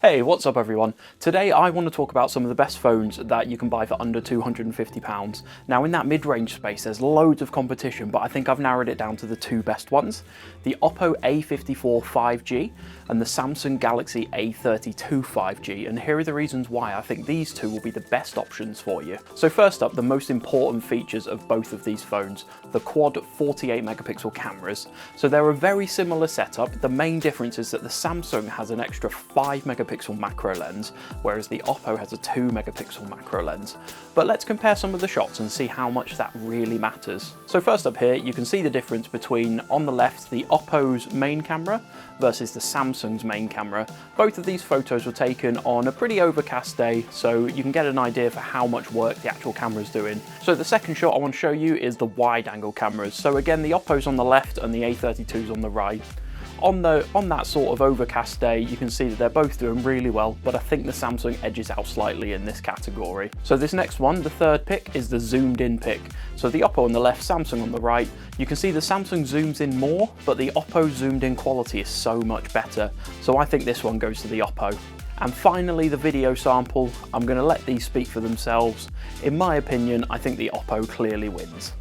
Hey, what's up everyone? Today I want to talk about some of the best phones that you can buy for under £250. Now in that mid-range space there's loads of competition, but I think I've narrowed it down to the two best ones. The Oppo A54 5G and the Samsung Galaxy A32 5G, and here are the reasons why I think these two will be the best options for you. So first up, the most important features of both of these phones, the quad 48 megapixel cameras. So they're a very similar setup. The main difference is that the Samsung has an extra 5 megapixel macro lens, whereas the Oppo has a 2 megapixel macro lens. But let's compare some of the shots and see how much that really matters. So first up here, you can see the difference between, on the left, the Oppo's main camera versus the Samsung's main camera. Both of these photos were taken on a pretty overcast day, so you can get an idea for how much work the actual camera is doing. So the second shot I want to show you is the wide angle cameras. So again, the Oppo's on the left and the A32's on the right. On that sort of overcast day, you can see that they're both doing really well, but I think the Samsung edges out slightly in this category. So this next one, the third pick, is the zoomed in pick. So the Oppo on the left, Samsung on the right. You can see the Samsung zooms in more, but the Oppo zoomed in quality is so much better. So I think this one goes to the Oppo. And finally, the video sample. I'm going to let these speak for themselves. In my opinion, I think the Oppo clearly wins.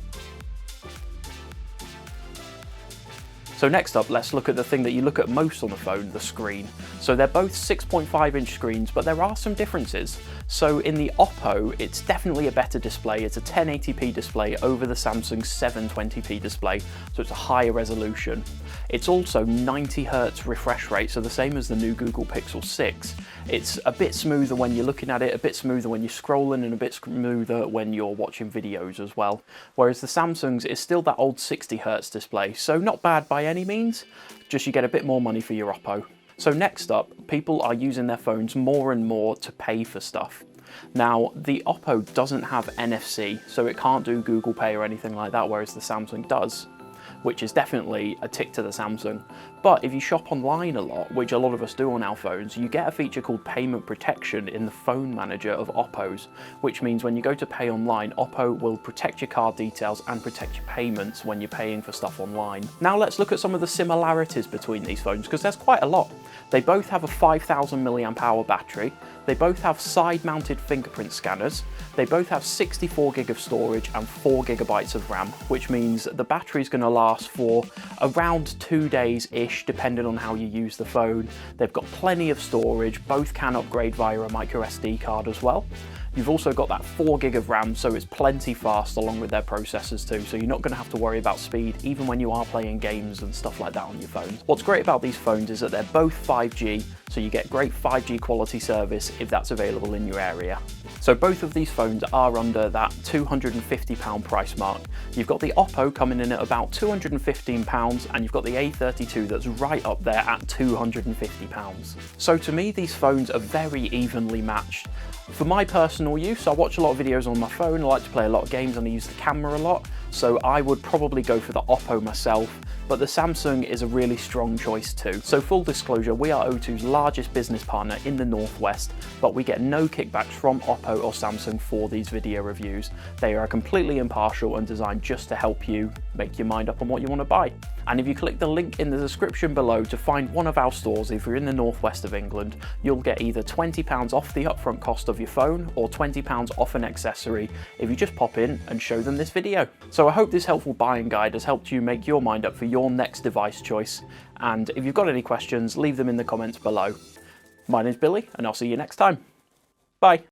So next up, let's look at the thing that you look at most on the phone, the screen. So they're both 6.5-inch screens, but there are some differences. So in the Oppo, it's definitely a better display. It's a 1080p display over the Samsung 720p display, so it's a higher resolution. It's also 90 Hz refresh rate, so the same as the new Google Pixel 6. It's a bit smoother when you're looking at it, a bit smoother when you're scrolling, and a bit smoother when you're watching videos as well. Whereas the Samsung's is still that old 60 Hz display, so not bad by any means, just you get a bit more money for your Oppo. So next up, people are using their phones more and more to pay for stuff. Now, the Oppo doesn't have NFC, so it can't do Google Pay or anything like that, whereas the Samsung does, which is definitely a tick to the Samsung. But if you shop online a lot, which a lot of us do on our phones, you get a feature called payment protection in the phone manager of Oppo's, which means when you go to pay online, Oppo will protect your card details and protect your payments when you're paying for stuff online. Now let's look at some of the similarities between these phones, because there's quite a lot. They both have a 5000 mAh battery, they both have side-mounted fingerprint scanners, they both have 64 GB of storage and 4 GB of RAM, which means the battery's going to last for around 2 days-ish, depending on how you use the phone. They've got plenty of storage, both can upgrade via a micro SD card as well. You've also got that 4 GB of RAM, so it's plenty fast along with their processors too, so you're not going to have to worry about speed even when you are playing games and stuff like that on your phone. What's great about these phones is that they're both 5G, so you get great 5G quality service if that's available in your area. So both of these phones are under that £250 price mark. You've got the Oppo coming in at about £215, and you've got the A32 that's right up there at £250. So to me, these phones are very evenly matched. For my personal use, I watch a lot of videos on my phone, I like to play a lot of games and I use the camera a lot, so I would probably go for the Oppo myself, but the Samsung is a really strong choice too. So full disclosure, we are O2's largest business partner in the Northwest, but we get no kickbacks from Oppo or Samsung for these video reviews. They are completely impartial and designed just to help you make your mind up on what you want to buy. And if you click the link in the description below to find one of our stores, if you're in the northwest of England, you'll get either £20 off the upfront cost of your phone or £20 off an accessory if you just pop in and show them this video. So I hope this helpful buying guide has helped you make your mind up for your next device choice. And if you've got any questions, leave them in the comments below. My name's Billy, and I'll see you next time. Bye.